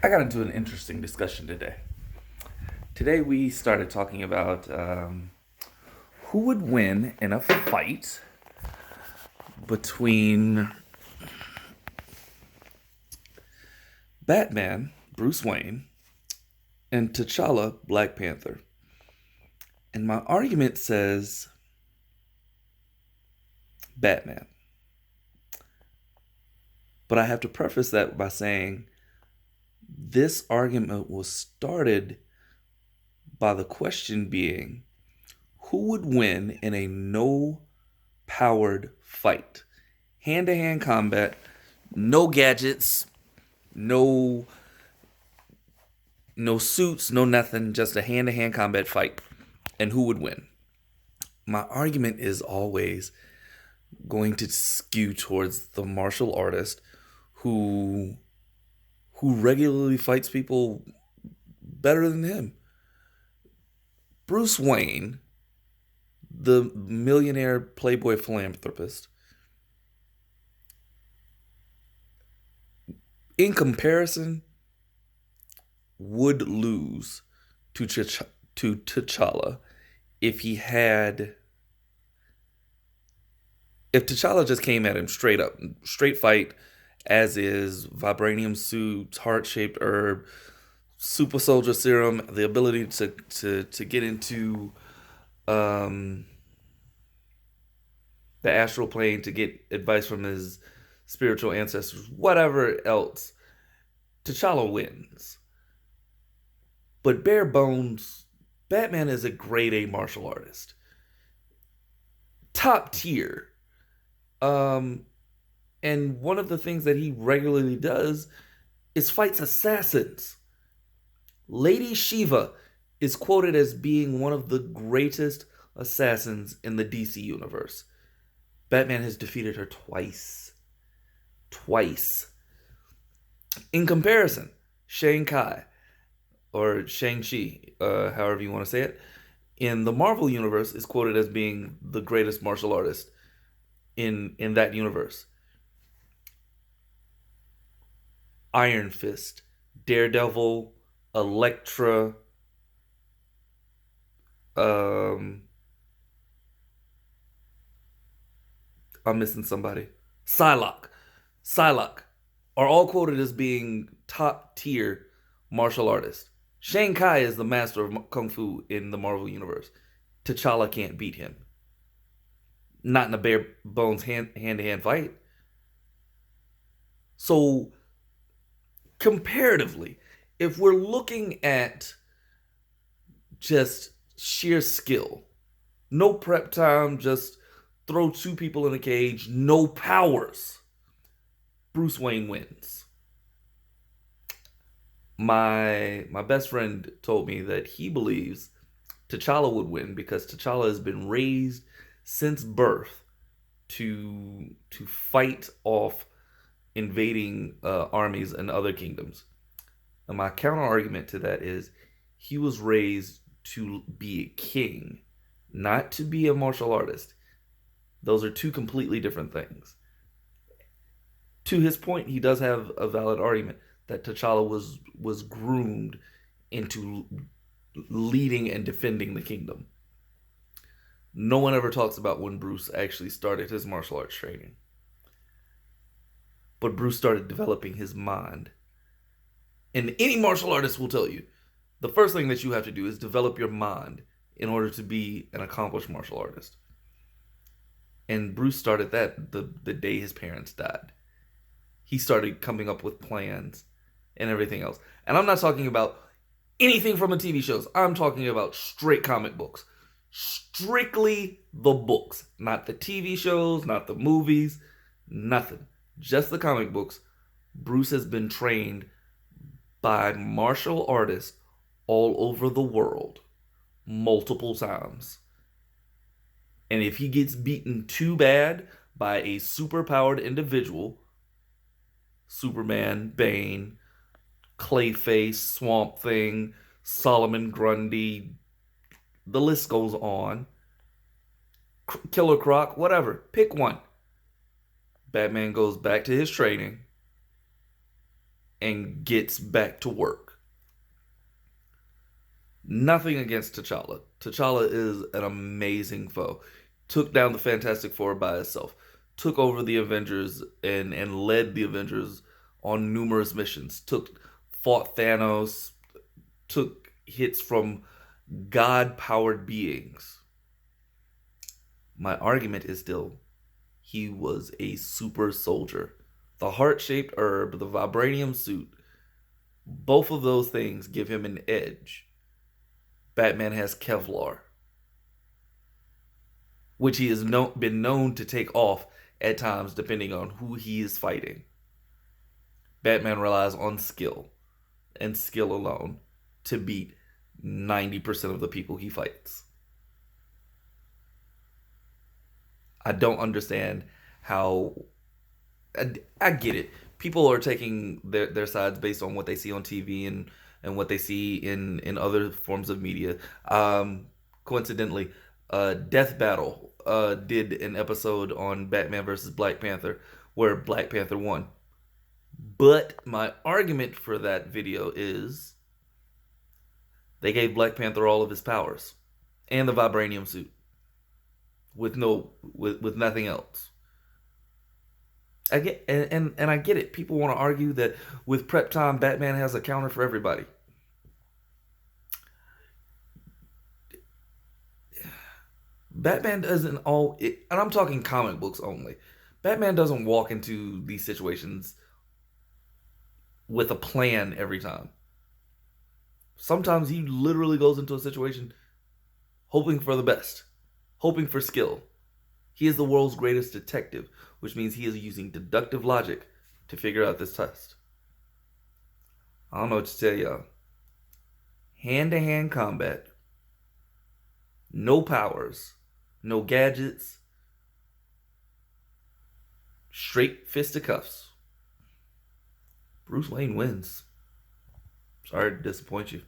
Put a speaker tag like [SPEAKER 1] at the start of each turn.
[SPEAKER 1] I got into an interesting discussion today. Today we started talking about who would win in a fight between Batman, Bruce Wayne, and T'Challa, Black Panther. And my argument says Batman. But I have to preface that by saying this argument was started by the question being who would win in a no powered fight? Hand to hand combat, no gadgets, no no suits, no nothing, just a hand to hand combat fight. And who would win? My argument is always going to skew towards the martial artist who who regularly fights people better than him. Bruce Wayne, the millionaire playboy philanthropist, in comparison, would lose to to T'Challa if he had if T'Challa just came at him straight up, straight fight, as is vibranium suits, heart shaped herb, super soldier serum, the ability to get into um, the astral plane to get advice from his spiritual ancestors, whatever else, T'Challa wins. But bare bones, Batman is a grade A martial artist, top tier. Um, and one of the things that he regularly does is fights assassins. Lady Shiva is quoted as being one of the greatest assassins in the DC universe. Batman has defeated her twice. Twice. In comparison, Shang Kai, or Shang-Chi, however you want to say it, in the Marvel universe is quoted as being the greatest martial artist in that universe. Iron Fist, Daredevil, Elektra, um, I'm missing somebody. Psylocke. Psylocke are all quoted as being top tier martial artists. Shang Kai is the master of kung fu in the Marvel universe. T'Challa can't beat him. Not in a bare bones hand to hand fight. So comparatively, if we're looking at just sheer skill, no prep time, just throw two people in a cage, no powers, Bruce Wayne wins. My best friend told me that he believes T'Challa would win because T'Challa has been raised since birth to fight off invading armies and other kingdoms. And my counter argument to that is he was raised to be a king, not to be a martial artist. Those are two completely different things. To his point, he does have a valid argument that T'Challa was groomed into leading and defending the kingdom. No one ever talks about when Bruce actually started his martial arts training. But Bruce started developing his mind. And any martial artist will tell you the first thing that you have to do is develop your mind in order to be an accomplished martial artist. And Bruce started that the day his parents died. He started coming up with plans and everything else. And I'm not talking about anything from the TV shows. I'm talking about straight comic books. Strictly the books, not the TV shows, not the movies, nothing. Just the comic books. Bruce has been trained by martial artists all over the world multiple times. And if he gets beaten too bad by a superpowered individual, Superman, Bane, Clayface, Swamp Thing, Solomon Grundy, the list goes on, Killer Croc, whatever, pick one. Batman goes back to his training and gets back to work. Nothing against T'Challa. T'Challa is an amazing foe. Took down the Fantastic Four by itself. Took over the Avengers and led the Avengers on numerous missions. Fought Thanos. Took hits from God-powered beings. My argument is still, he was a super soldier. The heart-shaped herb, the vibranium suit, both of those things give him an edge. Batman has Kevlar, which he has been known to take off at times depending on who he is fighting. Batman relies on skill and skill alone to beat 90% of the people he fights. I don't understand how. I get it. People are taking their sides based on what they see on TV and what they see in other forms of media. Coincidentally, Death Battle did an episode on Batman versus Black Panther where Black Panther won. But my argument for that video is they gave Black Panther all of his powers and the vibranium suit with nothing else. I get and I get it. People want to argue that with prep time, Batman has a counter for everybody. Batman doesn't and I'm talking comic books only. Batman doesn't walk into these situations with a plan every time. Sometimes he literally goes into a situation hoping for the best, hoping for skill. He is the world's greatest detective, which means he is using deductive logic to figure out this test. I don't know what to tell y'all. Hand-to-hand combat, no powers, no gadgets, straight fisticuffs. Bruce Wayne wins. Sorry to disappoint you.